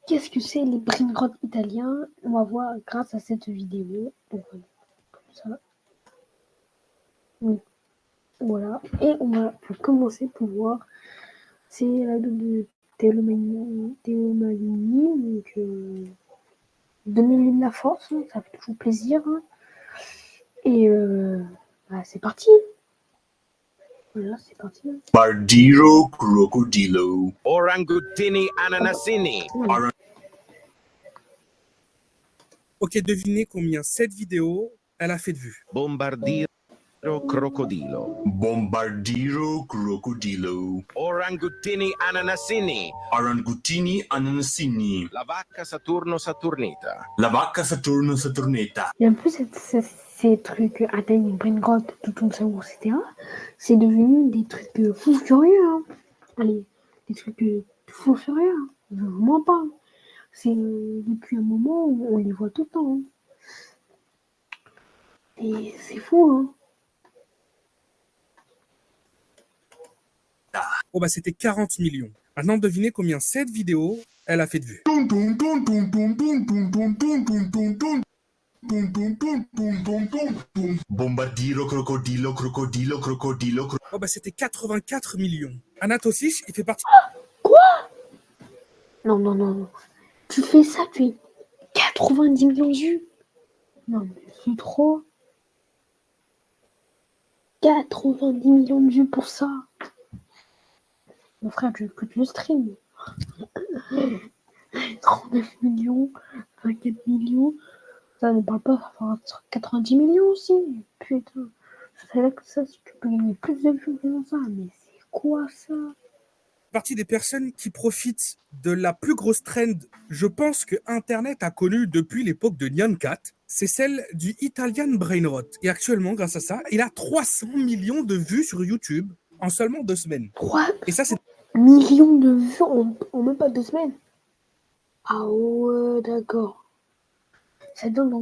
Qu'est-ce que c'est les brain rot italiens? On va voir grâce à cette vidéo. Donc, comme ça. Donc, voilà. Et on va commencer pour voir. C'est la de Théomanie. Donc, donnez-lui de la force. Hein, ça fait toujours plaisir. Hein. Et c'est parti. Voilà, c'est parti. Bombardiro crocodilo. Orangutini ananasini. Ok, devinez combien cette vidéo, elle a fait de vues. Bombardiro crocodilo. Bombardiro crocodilo. Orangutini ananasini. Orangutini ananasini. La vacca Saturno Saturnita. La vacca Saturno Saturnita. Et un peu ces trucs atteignent une brain rot, tout comme ça, etc. C'est devenu des trucs fous furieux. Hein. Allez, des trucs fous furieux. Hein. Je ne mens pas. C'est depuis un moment où on les voit tout le temps. Hein. Et c'est fou, hein. Oh bah c'était 40 millions. Maintenant, devinez combien cette vidéo, elle a fait de vues. Bombardiro crocodilo crocodilo crocodilo. Oh bah c'était 84 millions. Anatosich, il fait partie... Quoi? Non. Tu fais ça, tu es 90 millions de vues. Non, mais c'est trop. 90 millions de vues pour ça. Mon frère, tu écoutes le stream. 39 millions, 24 millions. Ça ne parle pas, ça va faire 90 millions aussi. Putain. Je savais que ça, si tu peux gagner plus de vues que ça. Mais c'est quoi ça? Partie des personnes qui profitent de la plus grosse trend, je pense que Internet a connu depuis l'époque de Nyan Cat, c'est celle du Italian Brain Rot. Et actuellement, grâce à ça, il a 300 millions de vues sur YouTube en seulement 2 semaines. 3 Et ça, c'est millions de vues en même pas 2 semaines. Ah ouais, d'accord. Ça donne dans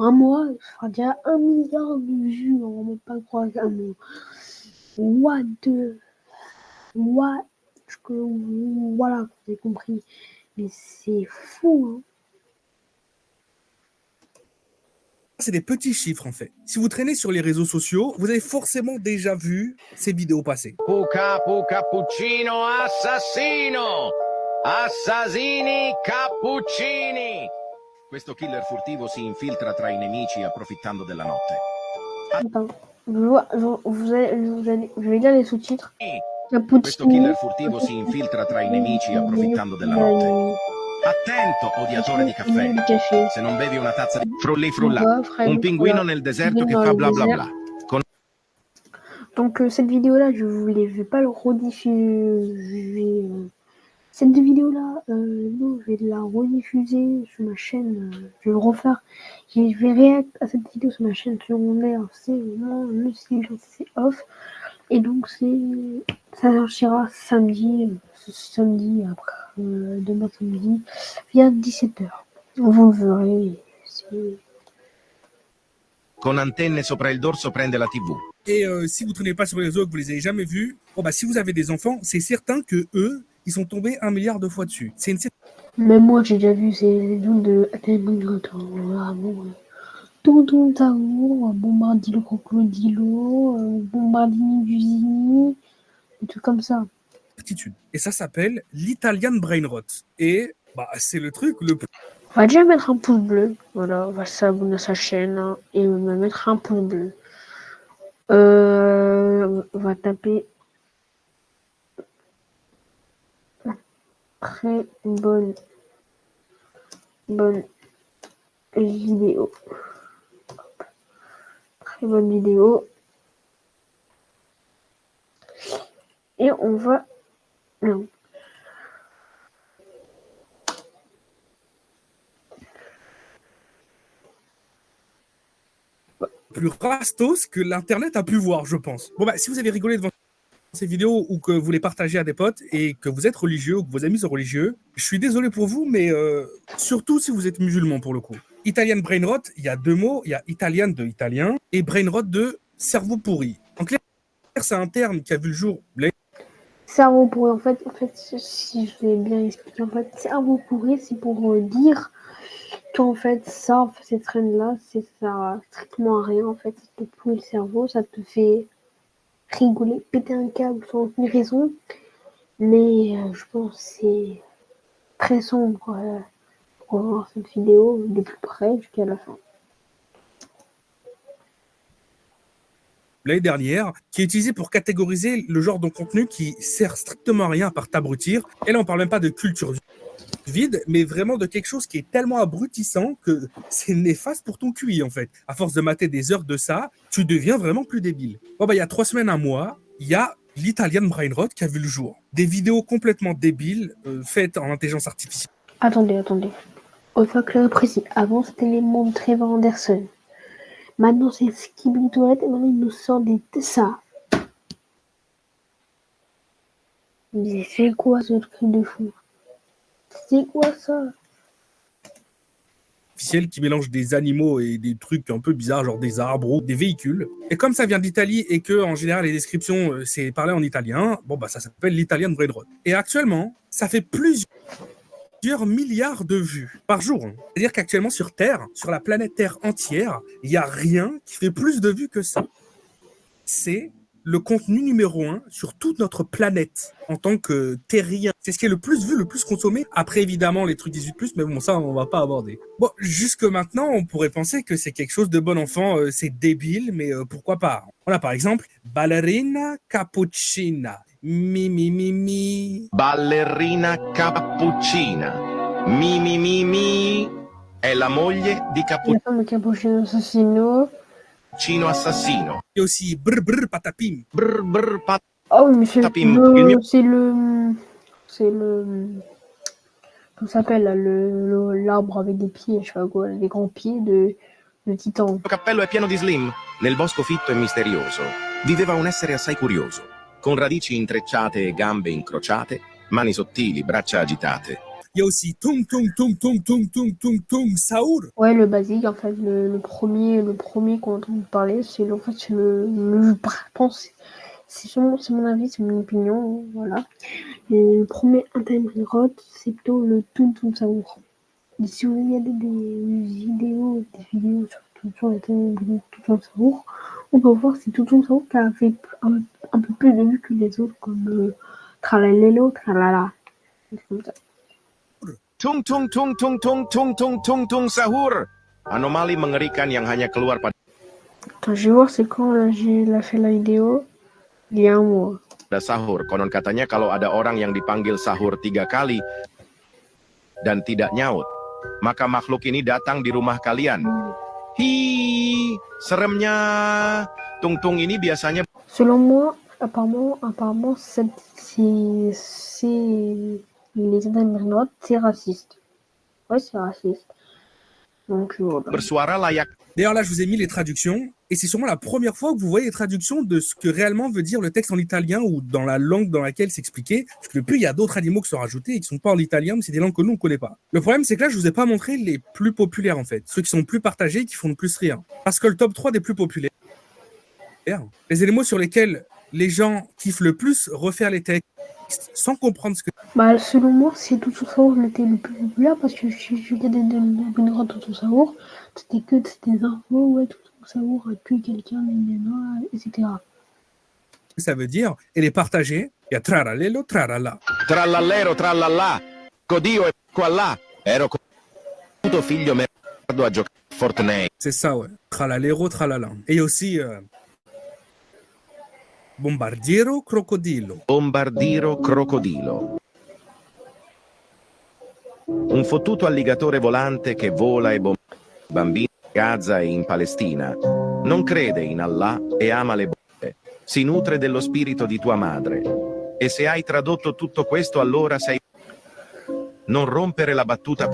un mois, il fera déjà 1 milliard de vues en même pas 3 mois. What the... What... Voilà, vous avez compris. Mais c'est fou, hein. c'est des petits chiffres en fait. Si vous traînez sur les réseaux sociaux, vous avez forcément déjà vu ces vidéos passer. Capo cappuccino assassino. Assassini cappuccini. Questo killer furtivo si infiltra tra i nemici approfittando della notte. Attends, je vais lire les sous-titres. Questo killer furtivo si infiltra tra i nemici approfittando della notte. Attento, odiatore di caffè. Se non bevi una tazza di frulli frulla, un pinguino nel deserto che fa bla bla bla. Donc cette vidéo-là, je vais pas le rediffuser. Cette vidéo-là, non, je vais la rediffuser sur ma chaîne. Je vais le refaire. Je vais réagir à cette vidéo sur ma chaîne secondaire. C'est vraiment le style, c'est off. Et donc ça sortira samedi après demain samedi, vers 17h. Vous le verrez. Con antenne sopra il dorso prende la TV. Et si vous ne traînez pas sur les réseaux, que vous les avez jamais vus, bon bah si vous avez des enfants, c'est certain que eux, ils sont tombés 1 milliard de fois dessus. C'est une... Même moi, j'ai déjà vu ces vidéos de Tonton Tao, Bombardilo Crocodilo, Bombardini Gusini, des trucs comme ça. Et ça s'appelle l'Italian Brain Rot. Et bah c'est le truc le plus... On va déjà mettre un pouce bleu. Voilà, on va s'abonner à sa chaîne hein, et on va mettre un pouce bleu. On va taper très bonne vidéo. Très bonne vidéo. Et on va... Non. plus rastos que l'internet a pu voir, je pense. Bon bah si vous avez rigolé devant ces vidéos ou que vous les partagez à des potes et que vous êtes religieux ou que vos amis sont religieux, je suis désolé pour vous, mais surtout si vous êtes musulman pour le coup. Italian brain rot, il y a 2 mots, il y a Italian de italien et brain rot de cerveau pourri. En clair, c'est un terme qui a vu le jour. cerveau pourri, en fait, si je l'ai bien expliqué, en fait, cerveau pourri, c'est pour dire qu'en fait, ça, en fait, cette traîne-là, c'est ça strictement à rien, en fait, ça te pourrit le cerveau, ça te fait rigoler, péter un câble sans aucune raison, mais je pense que c'est très sombre pour voir cette vidéo de plus près jusqu'à la fin. L'année dernière, qui est utilisé pour catégoriser le genre de contenu qui sert strictement à rien à part t'abrutir. Et là, on parle même pas de culture vide, mais vraiment de quelque chose qui est tellement abrutissant que c'est néfaste pour ton QI, en fait. À force de mater des heures de ça, tu deviens vraiment plus débile. Bon, bah, il y a 3 semaines, un mois, il y a l'Italian Brainrot qui a vu le jour. Des vidéos complètement débiles, faites en intelligence artificielle. Attendez. On va clair et précis. Avant, c'était les mondes Trevor Anderson. Maintenant, c'est Skibidi Toilette et maintenant, il nous sort des ça. Mais c'est quoi ce truc de fou? C'est quoi ça? Qui mélange des animaux et des trucs un peu bizarres, genre des arbres ou des véhicules. Et comme ça vient d'Italie et que, en général, les descriptions, c'est parlé en italien, bon, bah, ça s'appelle l'Italian Brainrot. Et actuellement, ça fait plusieurs milliards de vues par jour. C'est-à-dire qu'actuellement, sur Terre, sur la planète Terre entière, il n'y a rien qui fait plus de vues que ça. C'est le contenu numéro 1 sur toute notre planète en tant que terrien. C'est ce qui est le plus vu, le plus consommé. Après, évidemment, les trucs 18+, mais bon, ça, on va pas aborder. Bon, jusque maintenant, on pourrait penser que c'est quelque chose de bon enfant, c'est débile, mais pourquoi pas. On a par exemple Ballerina Cappuccina. Mi. Ballerina Cappuccina. Mi. È la moglie di La femme de Cappuccino Assassino. Cappuccino Assassino. Et aussi Brr Patapim. Brr Oh, mais c'est Patapim. comment ça s'appelle là, l'arbre avec des pieds, je sais pas quoi, des grands pieds de titan. Il cappello è pieno di slim. Nel bosco fitto e misterioso viveva un essere assai curioso, con radici intrecciate e gambe incrociate, mani sottili, braccia agitate. Il y a aussi Tung Saour. Ouais, le basique, en fait, le premier qu'on entend parler, c'est en fait, je pense, c'est mon avis, c'est mon opinion, voilà. Et le premier Italian Brainrot, c'est plutôt le Tung Saour. Et si vous regardez des vidéos sur Tung Saour, on peut voir que c'est Tung Saour qui a fait un peu plus de vues que les autres, comme Tralalelo, Tralala. C'est comme ça. Tung sahur. Anomali mengerikan yang hanya keluar pada Attends, je vais voir c'est quand là, j'ai fait la vidéo. Il y a un mois. sahur. Konon katanya kalau ada orang yang dipanggil sahur 3 kali dan tidak nyaut, maka makhluk ini datang di rumah kalian. Hi, seremnya. Tung ini biasanya. Selon moi, apparemment, c'est les Italiens, c'est raciste. Ouais, c'est raciste. Donc, voilà. Bersuara layak. D'ailleurs, là, je vous ai mis les traductions, et c'est sûrement la première fois que vous voyez les traductions de ce que réellement veut dire le texte en italien ou dans la langue dans laquelle c'est expliqué. Parce que depuis, il y a d'autres animaux qui sont rajoutés et qui sont pas en italien, mais c'est des langues que nous, on connaît pas. Le problème, c'est que là, je vous ai pas montré les plus populaires, en fait. Ceux qui sont le plus partagés et qui font le plus rire. Parce que le top 3 des plus populaires, les animaux sur lesquels les gens kiffent le plus refaire les textes sans comprendre ce que... Bah, selon moi, c'est Tung Saour était le plus populaire parce que je regardais de Brainrot Tung Saour, c'était que des infos, ouais, Tung Saour a tué quelqu'un, etc. Ça veut dire, et les partager, il y a traralelo, trarala. Trallallero, trallallà. Codio e qua là. Ero tuo figlio merda a giocare a Fortnite. C'est ça, ouais. Tralalero, tralala. Et il y a aussi... Bombardiero crocodilo. Bombardiro crocodilo. Un fottuto alligatore volante che vola e bombarda bambini in Gaza e in Palestina. Non crede in Allah e ama le bombe. Si nutre dello spirito di tua madre. E se hai tradotto tutto questo, allora sei... Non rompere la battuta.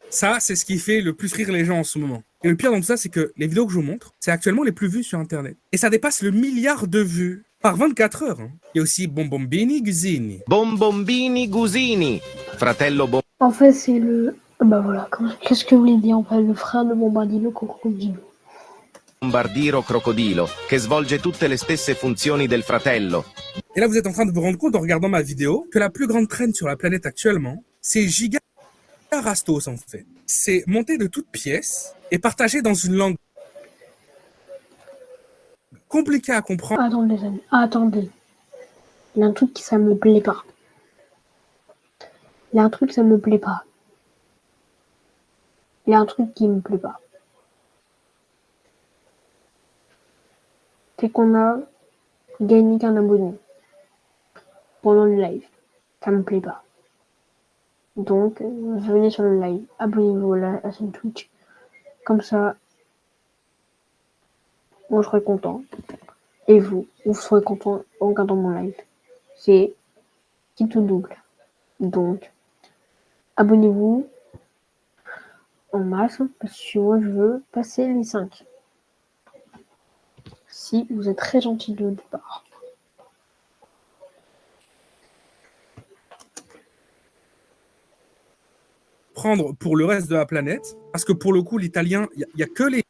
Ça, c'est ce qui fait le plus rire les gens en ce moment. Et le pire dans tout ça, c'est que les vidéos que je vous montre, c'est actuellement les plus vues sur Internet. Et ça dépasse le 1 milliard de vues par 24 heures. Il y a aussi Bombombini Gusini. Bombombini Gusini. Fratello Bom... En fait, c'est le... Bah voilà, qu'est-ce que vous voulez dire? En fait, le frère de Bombardino Crocodilo. Bombardiro crocodilo, che svolge tutte le stesse funzioni del fratello. Et là, vous êtes en train de vous rendre compte en regardant ma vidéo que la plus grande traîne sur la planète actuellement, c'est Giga Rastos en fait. C'est monté de toutes pièces et partagé dans une langue compliquée à comprendre. Attendez, les amis. Attendez. Il y a un truc qui ça me plaît pas. Il y a un truc ça me plaît pas. Il y a un truc qui me plaît pas. C'est qu'on a gagné qu'un abonné pendant le live. Ça me plaît pas. Donc, venez sur le live, abonnez-vous à la chaîne Twitch. Comme ça, moi je serai content. Et vous serez content en regardant mon live. C'est qui tout double. Donc, abonnez-vous en masse, parce que moi je veux passer les 5. Si vous êtes très gentil de départ. Prendre pour le reste de la planète, parce que pour le coup, l'italien, il n'y a que les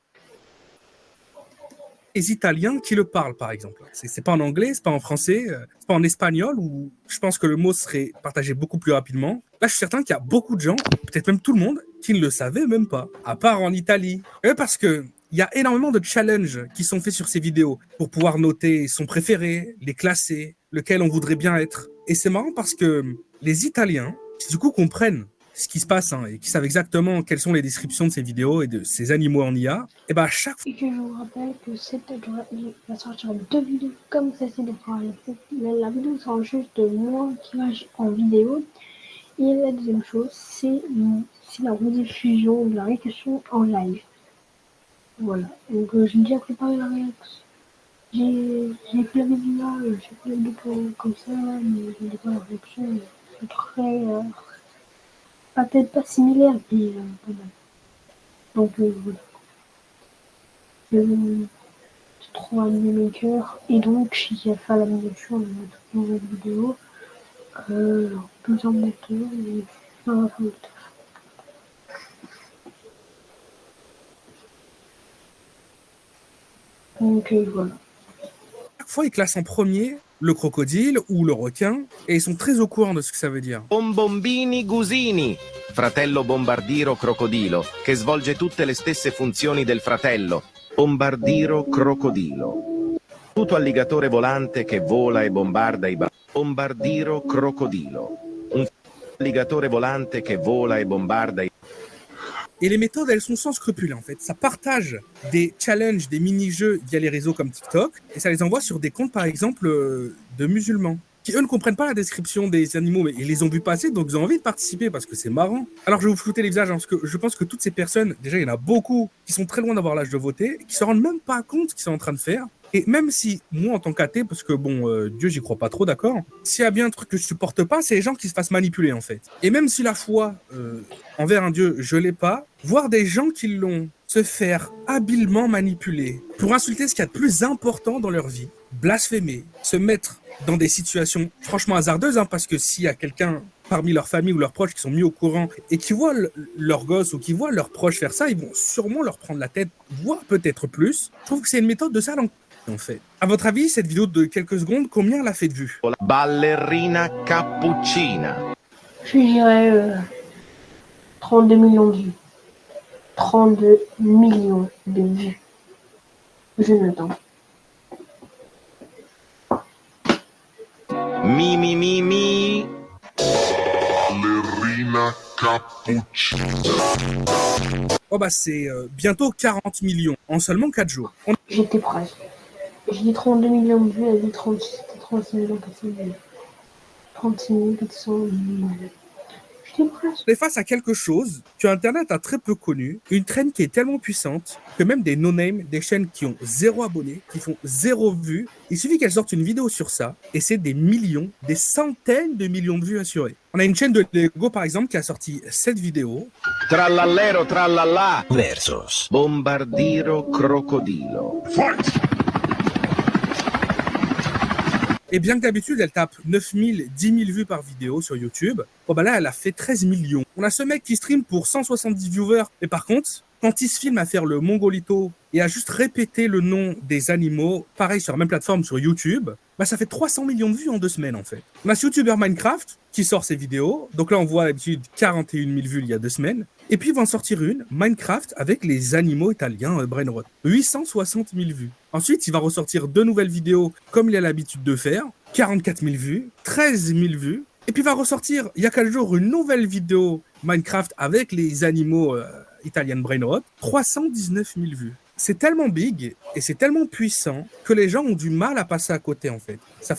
Italiens qui le parlent, par exemple. C'est pas en anglais, c'est pas en français, c'est pas en espagnol, où je pense que le mot serait partagé beaucoup plus rapidement. Là, je suis certain qu'il y a beaucoup de gens, peut-être même tout le monde, qui ne le savaient même pas, à part en Italie. Et parce que il y a énormément de challenges qui sont faits sur ces vidéos pour pouvoir noter son préféré, les classer, lequel on voudrait bien être. Et c'est marrant parce que les Italiens, qui du coup comprennent ce qui se passe et qui savent exactement quelles sont les descriptions de ces vidéos et de ces animaux en IA, et ben à chaque fois... Et que je vous rappelle que il va sortir 2 vidéos comme ça, c'est la vidéo sera juste moins d'image en vidéo. Et la deuxième chose, c'est la rediffusion de la réaction en live. Voilà. Donc j'ai déjà préparé la réaction. J'ai fait la vidéo là, j'ai fait la vidéo comme ça, mais j'ai pas la réaction. C'est très... peut-être pas similaire, mais pas mal. Donc voilà. C'est trop animateur. Et donc j'ai fait la miniature de notre nouvelle vidéo. Plusieurs moteurs et ça va faire le taf. Donc voilà. Chaque fois, ils classent en premier le crocodile ou le requin et ils sont très au courant de ce que ça veut dire. Bombombini Gusini, fratello Bombardiro crocodilo, che svolge tutte le stesse funzioni del fratello. Bombardiro crocodilo. Tutto alligatore volante che vola e bombarda i bambini. Bombardiro crocodilo. Un alligatore volante che vola e bombarda i... Et les méthodes, elles sont sans scrupules en fait. Ça partage des challenges, des mini-jeux via les réseaux comme TikTok et ça les envoie sur des comptes par exemple de musulmans qui eux ne comprennent pas la description des animaux mais ils les ont vus passer donc ils ont envie de participer parce que c'est marrant. Alors je vais vous flouter les visages parce que je pense que toutes ces personnes, déjà il y en a beaucoup qui sont très loin d'avoir l'âge de voter, qui se rendent même pas compte ce qu'ils sont en train de faire. Et même si, moi, en tant qu'athée, parce que bon, Dieu, j'y crois pas trop, d'accord, s'il y a bien un truc que je supporte pas, c'est les gens qui se fassent manipuler, en fait. Et même si la foi envers un Dieu, je l'ai pas, voir des gens qui l'ont se faire habilement manipuler pour insulter ce qu'il y a de plus important dans leur vie, blasphémer, se mettre dans des situations franchement hasardeuses, parce que s'il y a quelqu'un parmi leur famille ou leurs proches qui sont mis au courant et qui voient leurs gosses ou qui voient leurs proches faire ça, ils vont sûrement leur prendre la tête, voire peut-être plus. Je trouve que c'est une méthode de sale en fait. À votre avis, cette vidéo de quelques secondes, combien elle a fait de vues? Ballerina cappuccina. Je dirais 32 millions de vues. 32 millions de vues. Je l'attends. Mi. Ballerina cappuccina. Oh bah c'est bientôt 40 millions en seulement 4 jours. J'étais presque. J'ai dit 32 millions de vues, elle a dit 36 millions 400 vues. 36 400 millions. J'étais presque. On est face à quelque chose que Internet a très peu connu, une traîne qui est tellement puissante que même des no-name, des chaînes qui ont 0 abonnés, qui font 0 vues, il suffit qu'elles sortent une vidéo sur ça et c'est des millions, des centaines de millions de vues assurées. On a une chaîne de Lego par exemple qui a sorti cette vidéo. Trallallero trallallà versus Bombardiro crocodilo. Fight! Et bien que d'habitude, elle tape 9 000, 10 000 vues par vidéo sur YouTube, bon bah là, elle a fait 13 millions. On a ce mec qui stream pour 170 viewers, mais par contre, quand il se filme à faire le mongolito et à juste répéter le nom des animaux, pareil sur la même plateforme sur YouTube, bah ça fait 300 millions de vues en 2 semaines en fait. On a ce YouTuber Minecraft qui sort ses vidéos, donc là on voit d'habitude 41 000 vues il y a 2 semaines, et puis il va en sortir une, Minecraft avec les animaux italiens Brainrot, 860 000 vues. Ensuite il va ressortir 2 nouvelles vidéos comme il a l'habitude de faire, 44 000 vues, 13 000 vues, et puis il va ressortir il y a 4 jours une nouvelle vidéo Minecraft avec les animaux italiens Brainrot, 319 000 vues. C'est tellement big et c'est tellement puissant que les gens ont du mal à passer à côté en fait. Ça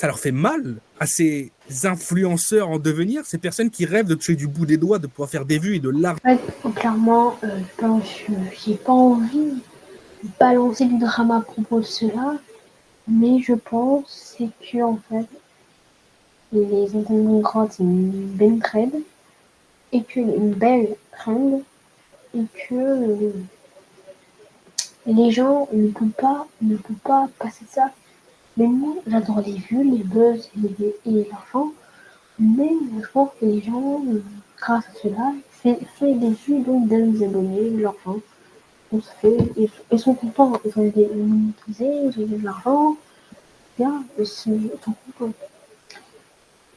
leur fait mal à ces influenceurs en devenir, ces personnes qui rêvent de toucher du bout des doigts, de pouvoir faire des vues et de l'argent. Ouais, clairement, j'ai pas envie de balancer du drama à propos de cela, mais je pense c'est que en fait les Minecraft c'est une belle trend et une belle trend et que les gens ne peuvent pas passer ça. Mais moi, j'adore les vues, les buzz et l'argent. Mais je pense que les gens, grâce à cela, fait des vues, donc donnent des abonnés, de l'argent. Donc ça fait, ils sont contents, ils ont été monétisés, ils ont de l'argent. Bien, ils sont contents.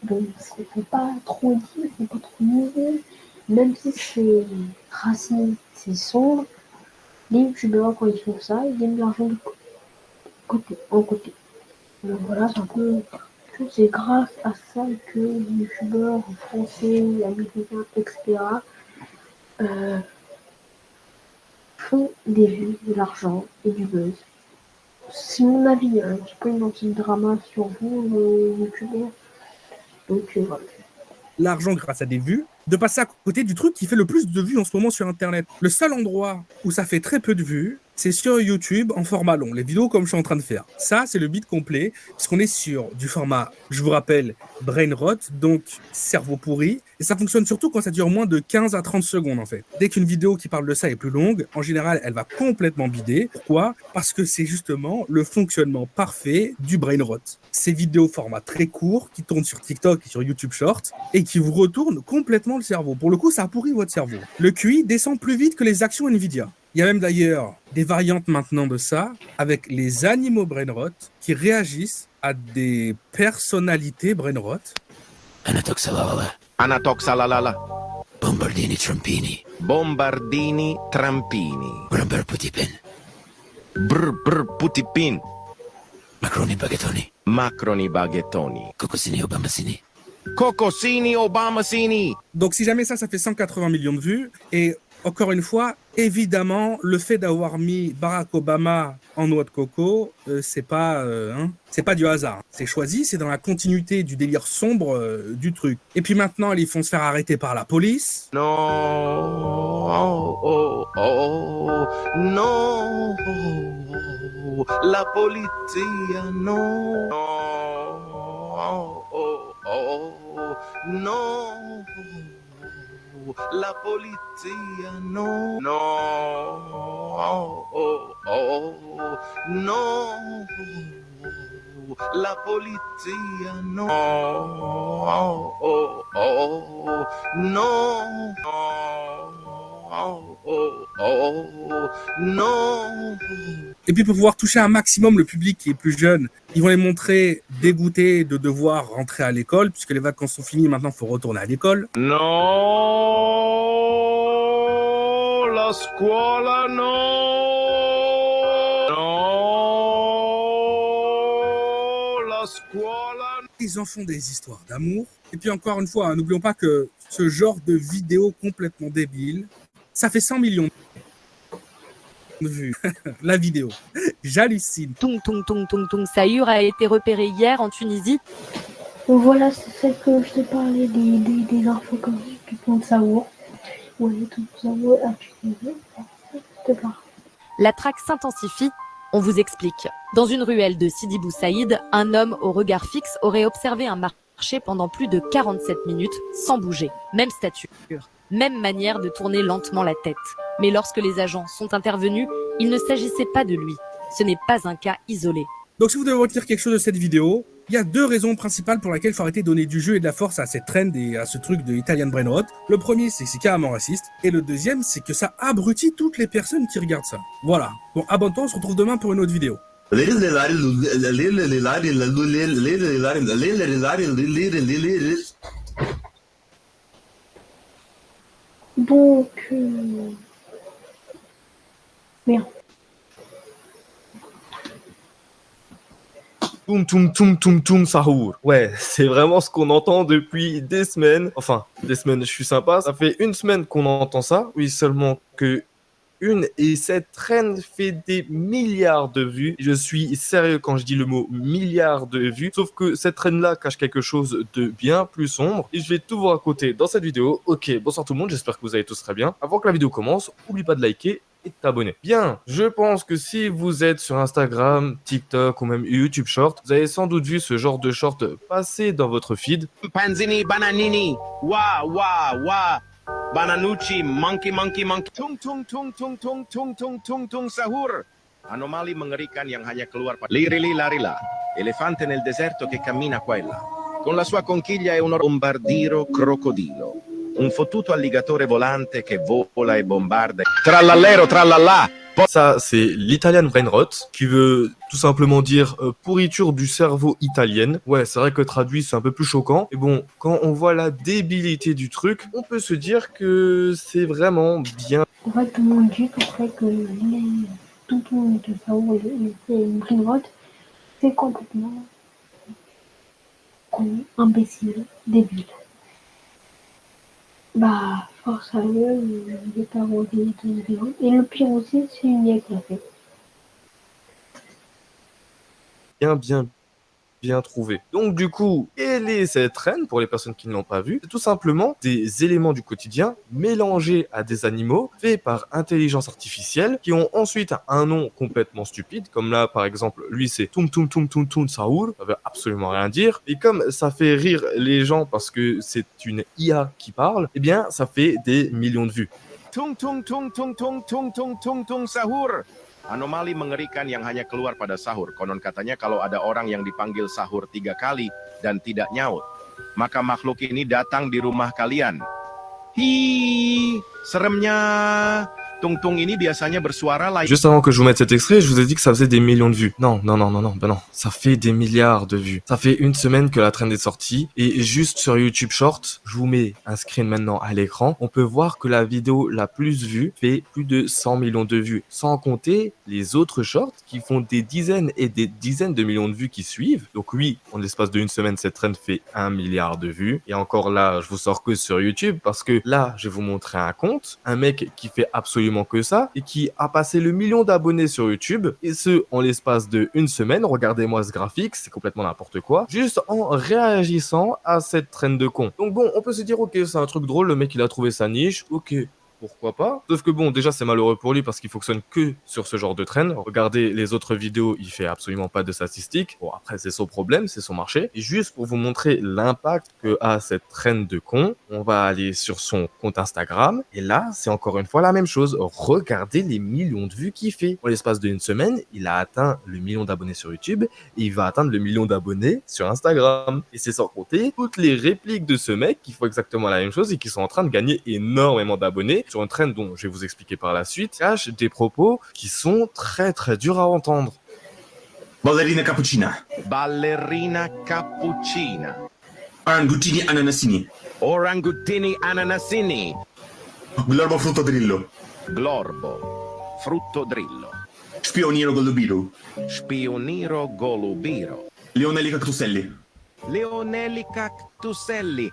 Donc il ne faut pas trop dire, il ne faut pas trop nier. Même si c'est raciste, c'est sombre, les youtubeurs, quand ils font ça, ils gagnent de l'argent de côté. Donc voilà, c'est un peu. C'est grâce à ça que les youtubeurs français, américains, etc. Font des vues, de l'argent et du buzz. C'est mon avis, hein. J'ai pas une anti-drama sur vous, les youtubeurs. Donc voilà. L'argent grâce à des vues, de passer à côté du truc qui fait le plus de vues en ce moment sur Internet. Le seul endroit où ça fait très peu de vues, c'est sur YouTube en format long, les vidéos comme je suis en train de faire. Ça, c'est le beat complet, puisqu'on est sur du format, je vous rappelle, Brainrot, donc cerveau pourri, et ça fonctionne surtout quand ça dure moins de 15 à 30 secondes en fait. Dès qu'une vidéo qui parle de ça est plus longue, en général, elle va complètement bider. Pourquoi ? Parce que c'est justement le fonctionnement parfait du Brainrot. Ces vidéos format très court qui tournent sur TikTok et sur YouTube Short et qui vous retournent complètement le cerveau. Pour le coup, ça pourrit votre cerveau. Le QI descend plus vite que les actions Nvidia. Il y a même d'ailleurs des variantes maintenant de ça avec les animaux Brainrot qui réagissent à des personnalités Brainrot. Anatoxalalala. Bombardini Trampini. Bombardini Trampini. Brr Putipin. Brr Putipin. Macroni Baghettoni. Macroni Baghettoni. Cocosini Obamasini. Cocosini Obamasini. Donc si jamais ça fait 180 millions de vues et encore une fois, évidemment, le fait d'avoir mis Barack Obama en noix de coco, c'est pas du hasard. C'est choisi, c'est dans la continuité du délire sombre du truc. Et puis maintenant, ils font se faire arrêter par la police. No, no, la polizia, no, no. La polizia no, no, la polizia no, no. Et puis pour pouvoir toucher un maximum le public qui est plus jeune, ils vont les montrer dégoûtés de devoir rentrer à l'école, puisque les vacances sont finies, maintenant il faut retourner à l'école. No, la scuola no, no, la scuola. Ils en font des histoires d'amour. Et puis encore une fois, n'oublions pas que ce genre de vidéo complètement débile, ça fait 100 millions de vues. La vidéo. J'hallucine. Tung Tung Tung Tung Tung Saïur a été repéré hier en Tunisie. Donc voilà, c'est celle que je t'ai parlé des infos comme tout le monde savoir. Ouais, tout le monde savoir à Tunisie. Je te parle. La traque s'intensifie. On vous explique. Dans une ruelle de Sidi Bou Saïd, un homme au regard fixe aurait observé un marché pendant plus de 47 minutes sans bouger. Même stature, même manière de tourner lentement la tête. Mais lorsque les agents sont intervenus, il ne s'agissait pas de lui. Ce n'est pas un cas isolé. Donc si vous devez retenir quelque chose de cette vidéo, Il y a deux raisons principales pour lesquelles il faut arrêter de donner du jeu et de la force à cette trend et à ce truc de Italian Brain Rot. Le premier, c'est que c'est carrément raciste. Et le deuxième, c'est que ça abrutit toutes les personnes qui regardent ça. Voilà. Bon, abonne-toi, on se retrouve demain pour une autre vidéo. Donc, merde. Toum toum toum toum toum Sahour. Ouais, c'est vraiment ce qu'on entend depuis des semaines. Enfin, des semaines, je suis sympa. Ça fait une semaine qu'on entend ça. Oui, seulement que et cette trend fait des milliards de vues. Je suis sérieux quand je dis le mot milliards de vues. Sauf que cette trend-là cache quelque chose de bien plus sombre. Et je vais tout vous raconter dans cette vidéo. Ok, bonsoir tout le monde, j'espère que vous allez tous très bien. Avant que la vidéo commence, n'oublie pas de liker et de t'abonner. Bien, je pense que si vous êtes sur Instagram, TikTok ou même YouTube Short, vous avez sans doute vu ce genre de short passer dans votre feed. Panzini, bananini, wa, wa, wa. Bananucci, monkey, monkey, monkey. Tung, tung, tung, tung, tung, tung, tung, tung, tung, sahur. Anomali mengerikan yang hanya keluar pada lirili larila. Elefante nel deserto che cammina qua e là. Con la sua conchiglia è un bombardiro crocodilo. Un fottuto alligatore volante che vola e bombarda. Trallallero, trallallà. Ça, c'est l'Italian Brain Rot, qui veut tout simplement dire pourriture du cerveau italienne. Ouais, c'est vrai que traduit, c'est un peu plus choquant. Et bon, quand on voit la débilité du truc, on peut se dire que c'est vraiment bien. En fait, tout le monde dit qu'en fait, que les toutous de Saoul et une Brain Rot, c'est complètement imbécile, débile. Bah, force à eux, il est pas rodé de vidéo. Et le pire aussi, c'est une IA qui l'a fait. Bien trouvé. Donc du coup, quelle est cette trend pour les personnes qui ne l'ont pas vu? C'est tout simplement des éléments du quotidien mélangés à des animaux faits par intelligence artificielle qui ont ensuite un nom complètement stupide, comme là par exemple, lui c'est Toum Toum Toum Toum Toum Saour, ça veut absolument rien dire, et comme ça fait rire les gens parce que c'est une IA qui parle, eh bien ça fait des millions de vues. Tung, tung, tung, tung, tung, tung, tung, tung, tung, sahur. Anomali mengerikan yang hanya keluar pada sahur. Konon katanya kalau ada orang yang dipanggil sahur 3 kali dan tidak nyaut, maka makhluk ini datang di rumah kalian. Hi, seremnya. Tung tung ini biasanya bersuara lain. Juste avant que je vous mette cet extrait, je vous ai dit que ça faisait des millions de vues. Non, ben non. Ça fait des milliards de vues. Ça fait une semaine que la trend est sortie. Et juste sur YouTube Short, je vous mets un screen maintenant à l'écran. On peut voir que la vidéo la plus vue fait plus de 100 millions de vues. Sans compter les autres shorts qui font des dizaines et des dizaines de millions de vues qui suivent. Donc oui, en l'espace d'une semaine, cette trend fait 1 milliard de vues. Et encore là, je vous sors que sur YouTube parce que là, je vais vous montrer un compte. Un mec qui fait absolument que ça et qui a passé le million d'abonnés sur YouTube et ce en l'espace de une semaine. Regardez-moi ce graphique, c'est complètement n'importe quoi, juste en réagissant à cette trend de con. Donc bon, on peut se dire ok, c'est un truc drôle, le mec il a trouvé sa niche, ok, pourquoi pas. Sauf que bon, déjà c'est malheureux pour lui parce qu'il fonctionne que sur ce genre de trend. Regardez les autres vidéos, il fait absolument pas de statistiques. Bon, après c'est son problème, c'est son marché. Et juste pour vous montrer l'impact que a cette trend de con, on va aller sur son compte Instagram. Et là, c'est encore une fois la même chose. Regardez les millions de vues qu'il fait. En l'espace d'une semaine, il a atteint le million d'abonnés sur YouTube et il va atteindre le million d'abonnés sur Instagram. Et c'est sans compter toutes les répliques de ce mec qui font exactement la même chose et qui sont en train de gagner énormément d'abonnés sur un trend dont je vais vous expliquer par la suite, cache des propos qui sont très durs à entendre. Ballerina cappuccina. Ballerina cappuccina. Orangutini ananasini. Orangutini ananasini. Glorbo fruttodrillo. Glorbo. Fruttodrillo. Spioniero golubiro. Spioniro golubiro. Leonelli cactuselli. Leonelli Cactuselli.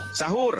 Sahur.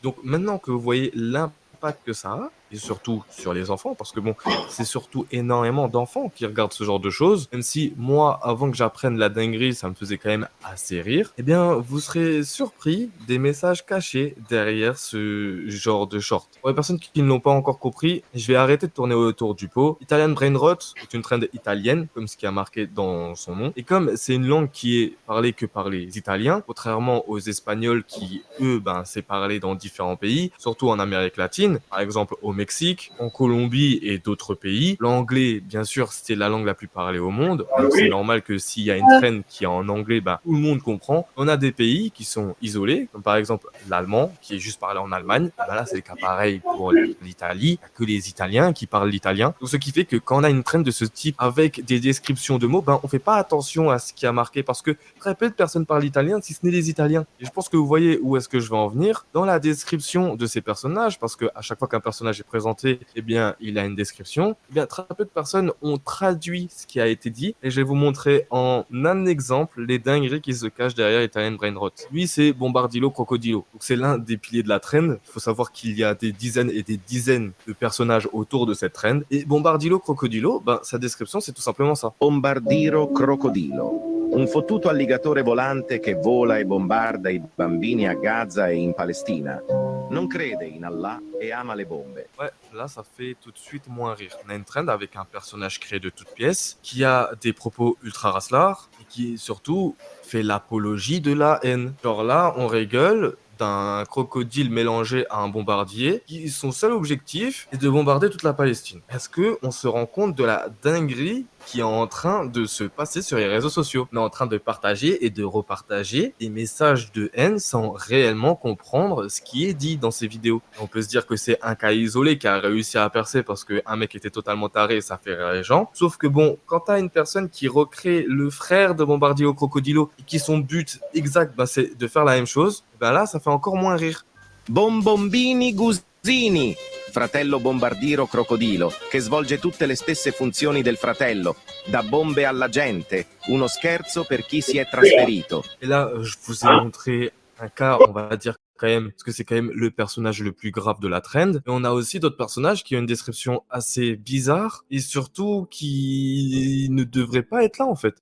Donc maintenant que vous voyez l'impact que ça a, et surtout sur les enfants, parce que bon, c'est surtout énormément d'enfants qui regardent ce genre de choses, même si moi, avant que j'apprenne la dinguerie, ça me faisait quand même assez rire, eh bien, vous serez surpris des messages cachés derrière ce genre de short. Pour les personnes qui ne l'ont pas encore compris, je vais arrêter de tourner autour du pot. Italian Brain Rot est une trend italienne, comme ce qui a marqué dans son nom, et comme c'est une langue qui est parlée que par les Italiens, contrairement aux Espagnols qui, eux, c'est parlé dans différents pays, surtout en Amérique latine, par exemple au Mexique, en Colombie et d'autres pays. L'anglais, bien sûr, c'est la langue la plus parlée au monde. Donc c'est normal que s'il y a une trend qui est en anglais, bah, tout le monde comprend. On a des pays qui sont isolés, comme par exemple l'allemand, qui est juste parlé en Allemagne. Bah là, c'est le cas pareil pour l'Italie. Il n'y a que les Italiens qui parlent l'italien. Donc ce qui fait que quand on a une trend de ce type avec des descriptions de mots, ben, on fait pas attention à ce qui a marqué parce que très peu de personnes parlent italien si ce n'est les Italiens. Et je pense que vous voyez où est-ce que je vais en venir dans la description de ces personnages, parce que à chaque fois qu'un personnage est présenté, eh bien, il a une description. Eh bien, très peu de personnes ont traduit ce qui a été dit et je vais vous montrer en un exemple les dingueries qui se cachent derrière Italian Brainrot. Lui, c'est Bombardilo Crocodilo. Donc, c'est l'un des piliers de la trend. Il faut savoir qu'il y a des dizaines et des dizaines de personnages autour de cette trend. Et Bombardilo Crocodilo, ben, sa description, c'est tout simplement ça. Bombardiro Crocodilo. Un fottuto alligatore volante che vola e bombarda i bambini a Gaza e in Palestina. Non crede in Allah e ama le bombe. Ouais, là, ça fait tout de suite moins rire. On a une trend avec un personnage créé de toutes pièces, qui a des propos ultra raslards, et qui surtout fait l'apologie de la haine. Genre là, on rigole d'un crocodile mélangé à un bombardier, qui son seul objectif est de bombarder toute la Palestine. Est-ce que on se rend compte de la dinguerie qui est en train de se passer sur les réseaux sociaux? On est en train de partager et de repartager des messages de haine sans réellement comprendre ce qui est dit dans ces vidéos. On peut se dire que c'est un cas isolé qui a réussi à percer parce qu'un mec était totalement taré, ça fait rire les gens. Sauf que bon, quand t'as une personne qui recrée le frère de Bombardilo Crocodilo et qui son but exact, bah, c'est de faire la même chose, ben là, ça fait encore moins rire. Bombombini Gusini, fratello Bombardiro Crocodilo, che svolge tutte le stesse funzioni del fratello, da bombe alla gente, uno scherzo per chi si è trasferito. Et là, je vous ai montré un cas, on va dire quand même, parce que c'est quand même le personnage le plus grave de la trend. Et on a aussi d'autres personnages qui ont une description assez bizarre et surtout qui ne devraient pas être là en fait.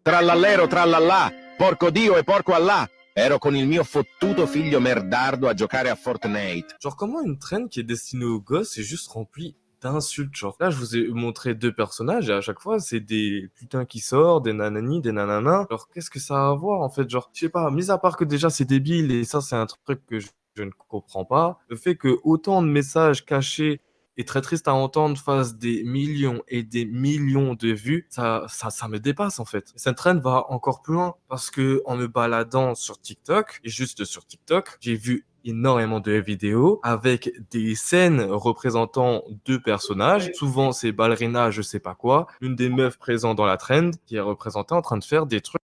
Trallallero trallallà, porco Dio e porco Allah. Ero con il mio fottuto figlio merdardo a giocare a Fortnite. Genre comment une trend qui est destinée aux gosses est juste remplie d'insultes, genre. Là, je vous ai montré deux personnages et à chaque fois, c'est des putains qui sortent, des nanani, des nananas. Alors, qu'est-ce que ça a à voir, en fait? Genre, je sais pas, mis à part que déjà, c'est débile et ça, c'est un truc que je ne comprends pas. Le fait que autant de messages cachés et très triste à entendre fassent des millions et des millions de vues, ça me dépasse, en fait. Cette trend va encore plus loin parce que en me baladant sur TikTok, et juste sur TikTok, j'ai vu énormément de vidéos avec des scènes représentant deux personnages. Souvent, c'est ballerina, je sais pas quoi. Une des meufs présentes dans la trend qui est représentée en train de faire des trucs.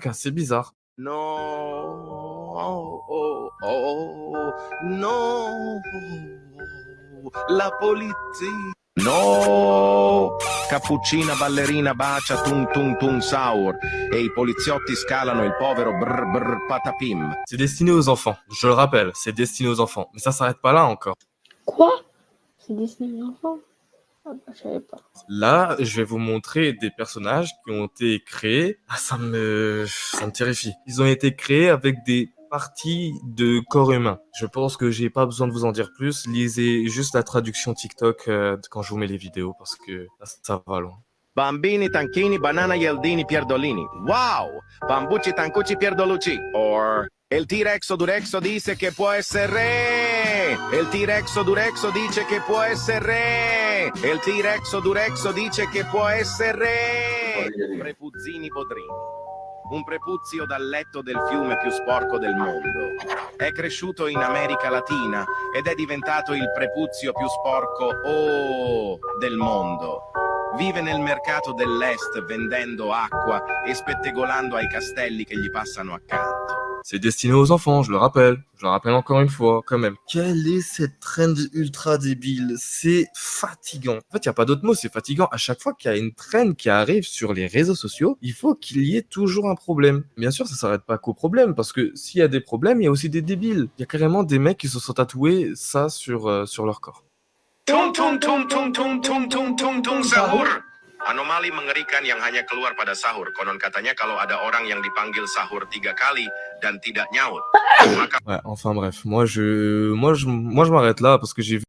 Assez bizarres. No, oh, oh, oh, no, la polizia. No, cappuccina ballerina bacia tung tung tung saur e i poliziotti scalano il povero brr brr patapim. C'est destiné aux enfants. Je le rappelle, c'est destiné aux enfants. Mais ça s'arrête pas là encore. Quoi? C'est destiné aux enfants? Ah bah, je savais pas. Là, je vais vous montrer des personnages qui ont été créés. Ah, ça me terrifie. Ils ont été créés avec des parties de corps humain. Je pense que j'ai pas besoin de vous en dire plus. Lisez juste la traduction TikTok quand je vous mets les vidéos parce que là, ça va loin. Bambini, Tanchini, Banana, Yeldini, Pierdolini. Wow! Bambucci, Tancucci, Pierdolucci. Or, el T-Rex Durexo dice che può essere re. El T-Rex Durexo dice che può essere re. El T-Rex Durexo dice che può essere re. Prepuzzini Bodrini. Un prepuzio dal letto del fiume più sporco del mondo. È cresciuto in America Latina ed è diventato il prepuzio più sporco del mondo. Vive nel mercato dell'Est vendendo acqua e spettegolando ai castelli che gli passano accanto. C'est destiné aux enfants, je le rappelle. Je le rappelle encore une fois, quand même. Quelle est cette trend ultra débile? C'est fatigant. En fait, il n'y a pas d'autre mot, c'est fatigant. À chaque fois qu'il y a une trend qui arrive sur les réseaux sociaux, il faut qu'il y ait toujours un problème. Bien sûr, ça ne s'arrête pas qu'au problème, parce que s'il y a des problèmes, il y a aussi des débiles. Il y a carrément des mecs qui se sont tatoués ça sur leur corps. Tung tung tung tung tung tung tung tung tung sahur. Anomali mengerikan yang hanya keluar pada sahur. Konon katanya kalau ada orang yang dipanggil sahur 3 kali dan tidak nyaut, maka... Ouais, enfin bref, moi je m'arrête là parce que j'ai vu